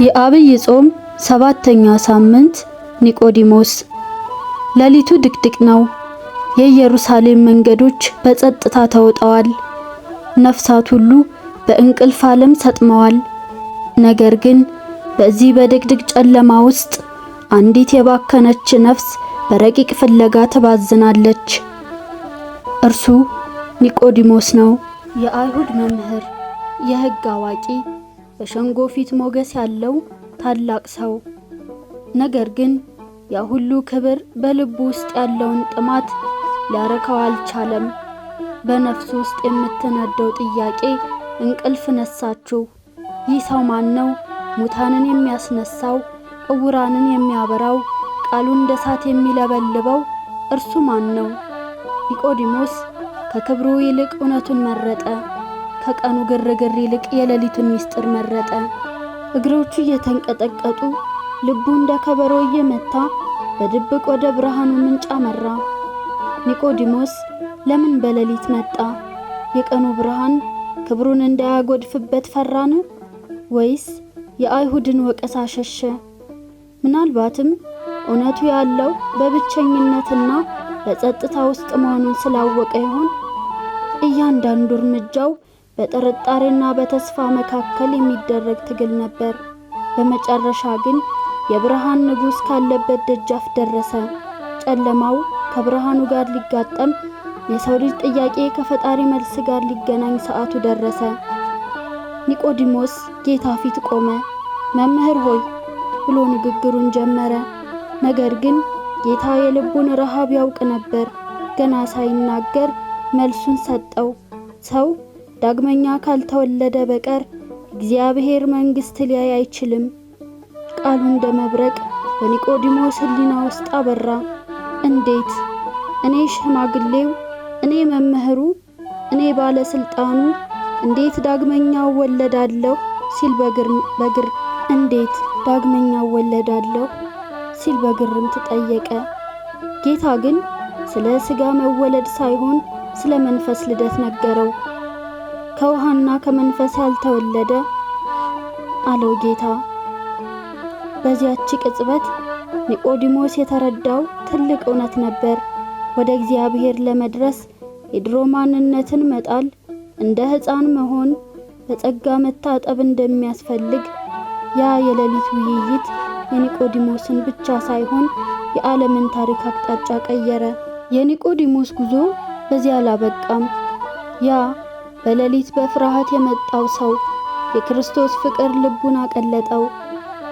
የአብይ ጾም ሰባተኛ ሳምንት ኒቆዲሞስ። ሌሊቱ ድቅድቅ ነው። የኢየሩሳሌም መንገዶች በጸጥታ ተውጠዋል። ነፍሳት ሁሉ በእንቅልፍ ዓለም ሰጥመዋል። ነገር ግን በዚህ በድቅድቅ ጨለማ ውስጥ አንዲት የባከነች ነፍስ በረቂቅ ፍለጋ ትባዝናለች። እርሱ ኒቆዲሞስ ነው። የአይሁድ መምህር፣ የሕግ አዋቂ፣ በሸንጎ ፊት ሞገስ ያለው ታላቅ ሰው። ነገር ግን ያ ሁሉ ክብር በልቡ ውስጥ ያለውን ጥማት ሊያረካው አልቻለም። በነፍሱ ውስጥ የምትነደው ጥያቄ እንቅልፍ ነሳችው። ይህ ሰው ማን ነው? ሙታንን የሚያስነሳው፣ ዕውራንን የሚያበራው፣ ቃሉን እንደ እሳት የሚለበልበው እርሱ ማን ነው? ኒቆዲሞስ ከክብሩ ይልቅ እውነቱን መረጠ። ከቀኑ ግርግር ይልቅ የሌሊቱን ምስጢር መረጠ። እግሮቹ እየተንቀጠቀጡ ልቡ እንደ ከበሮ እየመታ በድብቅ ወደ ብርሃኑ ምንጭ አመራ። ኒቆዲሞስ ለምን በሌሊት መጣ? የቀኑ ብርሃን ክብሩን እንዳያጎድፍበት ፈራን? ወይስ የአይሁድን ወቀሳ ሸሸ? ምናልባትም እውነቱ ያለው በብቸኝነትና በጸጥታ ውስጥ መሆኑን ስላወቀ ይሆን? እያንዳንዱ እርምጃው በጥርጣሬና በተስፋ መካከል የሚደረግ ትግል ነበር። በመጨረሻ ግን የብርሃን ንጉሥ ካለበት ደጃፍ ደረሰ። ጨለማው ከብርሃኑ ጋር ሊጋጠም፣ የሰው ልጅ ጥያቄ ከፈጣሪ መልስ ጋር ሊገናኝ ሰዓቱ ደረሰ። ኒቆዲሞስ ጌታ ፊት ቆመ። መምህር ሆይ ብሎ ንግግሩን ጀመረ። ነገር ግን ጌታ የልቡን ረሃብ ያውቅ ነበር። ገና ሳይናገር መልሱን ሰጠው። ሰው ዳግመኛ ካልተወለደ በቀር እግዚአብሔር መንግሥት ሊያይ አይችልም። ቃሉ እንደ መብረቅ በኒቆዲሞስ ሕሊና ውስጥ አበራ። እንዴት? እኔ ሽማግሌው፣ እኔ መምህሩ፣ እኔ ባለስልጣኑ እንዴት ዳግመኛ እወለዳለሁ ሲል እንዴት ዳግመኛ እወለዳለሁ ሲል በግርምት ጠየቀ። ጌታ ግን ስለ ሥጋ መወለድ ሳይሆን ስለ መንፈስ ልደት ነገረው። ከውሃና ከመንፈስ ያልተወለደ አለው ጌታ። በዚያች ቅጽበት ኒቆዲሞስ የተረዳው ትልቅ እውነት ነበር። ወደ እግዚአብሔር ለመድረስ የድሮ ማንነትን መጣል፣ እንደ ሕፃን መሆን፣ በጸጋ መታጠብ እንደሚያስፈልግ ያ የሌሊት ውይይት የኒቆዲሞስን ብቻ ሳይሆን የዓለምን ታሪክ አቅጣጫ ቀየረ። የኒቆዲሞስ ጉዞ በዚያ አላበቃም። ያ በሌሊት በፍርሃት የመጣው ሰው የክርስቶስ ፍቅር ልቡን አቀለጠው።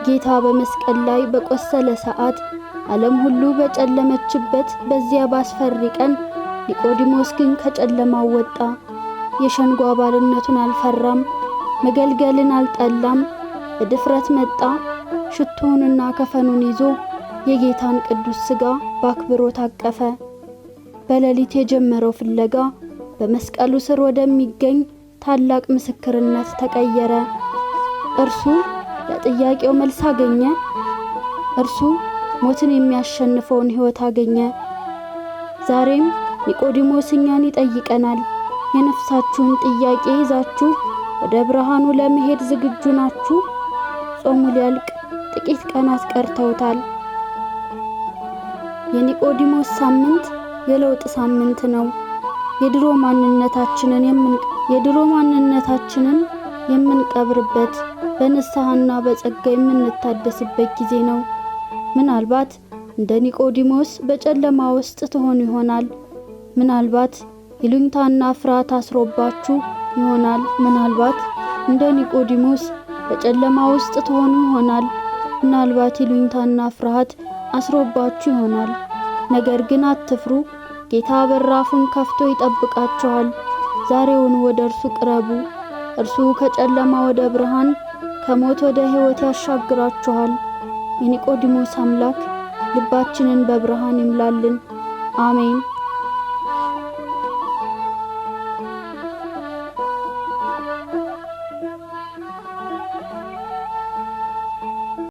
ጌታ በመስቀል ላይ በቆሰለ ሰዓት፣ ዓለም ሁሉ በጨለመችበት በዚያ ባስፈሪ ቀን ኒቆዲሞስ ግን ከጨለማው ወጣ። የሸንጎ አባልነቱን አልፈራም፣ መገልገልን አልጠላም። በድፍረት መጣ። ሽቶውንና ከፈኑን ይዞ የጌታን ቅዱስ ሥጋ በአክብሮት አቀፈ። በሌሊት የጀመረው ፍለጋ በመስቀሉ ስር ወደሚገኝ ታላቅ ምስክርነት ተቀየረ። እርሱ ለጥያቄው መልስ አገኘ። እርሱ ሞትን የሚያሸንፈውን ሕይወት አገኘ። ዛሬም ኒቆዲሞስ እኛን ይጠይቀናል። የነፍሳችሁን ጥያቄ ይዛችሁ ወደ ብርሃኑ ለመሄድ ዝግጁ ናችሁ? ጾሙ ሊያልቅ ጥቂት ቀናት ቀርተውታል። የኒቆዲሞስ ሳምንት የለውጥ ሳምንት ነው። የድሮ ማንነታችንን የምንቀብርበት፣ በንስሐና በጸጋ የምንታደስበት ጊዜ ነው። ምናልባት እንደ ኒቆዲሞስ በጨለማ ውስጥ ትሆኑ ይሆናል። ምናልባት ይሉኝታና ፍርሃት አስሮባችሁ ይሆናል። ምናልባት እንደ ኒቆዲሞስ በጨለማ ውስጥ ትሆኑ ይሆናል። ምናልባት ይሉኝታና ፍርሃት አስሮባችሁ ይሆናል። ነገር ግን አትፍሩ። ጌታ በራፉን ከፍቶ ይጠብቃችኋል። ዛሬውን ወደ እርሱ ቅረቡ። እርሱ ከጨለማ ወደ ብርሃን፣ ከሞት ወደ ሕይወት ያሻግራችኋል። የኒቆዲሞስ አምላክ ልባችንን በብርሃን ይምላልን። አሜን።